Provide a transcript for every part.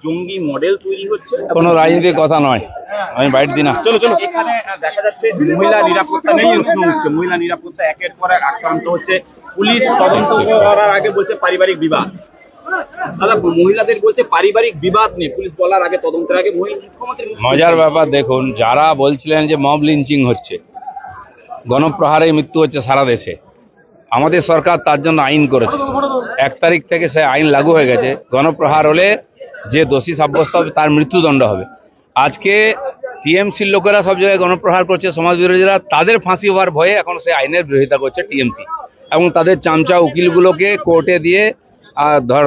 জঙ্গি মডেল তৈরি হচ্ছে, কোনো রাজনীতির কথা নয়, আমি বাইট দিই না। চলো চলো। এখানে দেখা যাচ্ছে মহিলা নিরাপত্তা নেই, হচ্ছে মহিলা নিরাপত্তা একের পর এক আক্রান্ত হচ্ছে। পুলিশ তদন্ত করার আগে বলছে পারিবারিক বিবাদ। দাদা, মহিলাদের বলছে পারিবারিক বিবাদ নেই, পুলিশ বলার আগে, তদন্তের আগে। মুখ্যমন্ত্রী মজার ব্যাপার দেখুন, যারা বলছিলেন যে মব লিঞ্চিং হচ্ছে, গণপ্রহারে মৃত্যু হচ্ছে সারা দেশে, আমাদের সরকার তার জন্য আইন করেছে। 1 তারিখ থেকে সে আইন লাগু হয়ে গেছে। গণপ্রহার হলে যে দোষী সাব্যস্ত হবে তার মৃত্যুদণ্ড হবে। আজকে টিএমসির লোকেরা সব জায়গায় গণপ্রহার করছে, সমাজ বিরোধীরা, তাদের ফাঁসি হওয়ার ভয়ে এখন সে আইনের বিরোধিতা করছে টিএমসি, এবং তাদের চামচা উকিলগুলোকে কোর্টে দিয়ে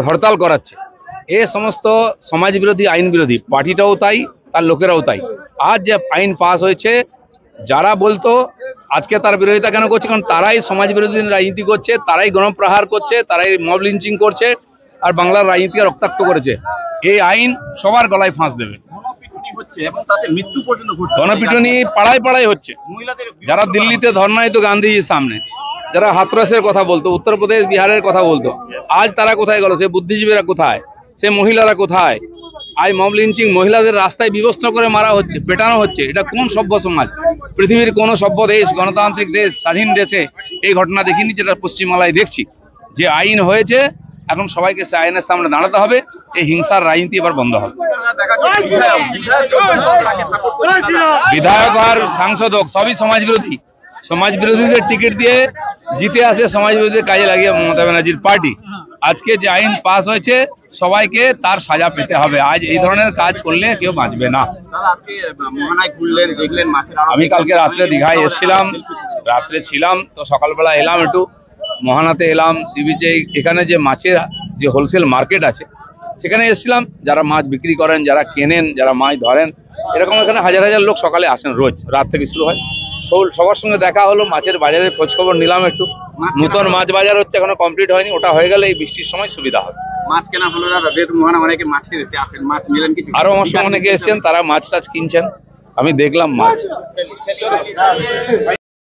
হরতাল করাচ্ছে। এ সমস্ত সমাজ বিরোধী, আইন বিরোধী, পার্টিটাও তাই, তার লোকেরাও তাই। আজ যে আইন পাস হয়েছে, যারা বলতো আজকে তার বিরোধিতা কেন করছে, কারণ তারাই সমাজ বিরোধী রাজনীতি করছে, তারাই গণপ্রহার করছে, তারাই মব লিঞ্চিং করছে, আর বাংলার রাজনীতিকে রক্তাক্ত করেছে। এই আইন সবার গলায় ফাঁস দেবে। গণপিটুনি পাড়ায় পাড়ায় হচ্ছে। যারা দিল্লিতে ধর্ণা দিত গান্ধীজির সামনে, যারা হাতরাসের কথা বলতো, উত্তরপ্রদেশ বিহারের কথা বলতো, আজ তারা কোথায় গেল? সে বুদ্ধিজীবীরা কোথায়? সে মহিলারা কোথায়? আজ মব লিঞ্চিং, মহিলাদের রাস্তায় বিবস্ত্র করে মারা হচ্ছে, পেটানো হচ্ছে। এটা কোন সভ্য সমাজ? পৃথিবীর কোন সভ্য দেশ, গণতান্ত্রিক দেশ, স্বাধীন দেশে এই ঘটনা দেখিনি, যেটা পশ্চিমবাংলায় দেখছি। যে আইন হয়েছে, এখন সবাইকে সে আইনের সামনে দাঁড়াতে হবে। এই হিংসার রাজনীতি এবার বন্ধ হবে। বিধায়ক আর সাংসদ হোক, সবই সমাজ বিরোধী। সমাজ বিরোধীদের টিকিট দিয়ে জিতে আসে সমাজ বিরোধীদের কাজে লাগিয়ে মমতা ব্যানার্জির পার্টি। আজকে যে আইন পাস হয়েছে, সবাইকে তার সাজা পেতে হবে। আজ এই ধরনের কাজ করলে কেউ বাঁচবে না। আমি কালকে রাত্রে দীঘায় এসেছিলাম, রাত্রে ছিলাম, তো সকালবেলা এলাম, একটু মহানাতে এলাম, সি বিচে। এখানে যে মাছের যে হোলসেল মার্কেট আছে, সেখানে এসেছিলাম। যারা মাছ বিক্রি করেন, যারা কেনেন, যারা মাছ ধরেন, এরকম এখানে হাজার হাজার লোক সকালে আসেন, রোজ রাত থেকে শুরু হয়। সবার সঙ্গে দেখা হলো, মাছের বাজারের খোঁজ খবর নিলাম একটু। নতুন মাছ বাজার হচ্ছে, এখনো কমপ্লিট হয়নি। ওটা হয়ে গেলে এই বৃষ্টির সময় সুবিধা হবে। মাছ কেনা হলো না, অনেকে মাছ কিনতে আসেন, মাছ নিলেন কিছু? আরো আমার সঙ্গে অনেকে এসেছেন, তারা মাছ টাছ কিনছেন, আমি দেখলাম মাছ।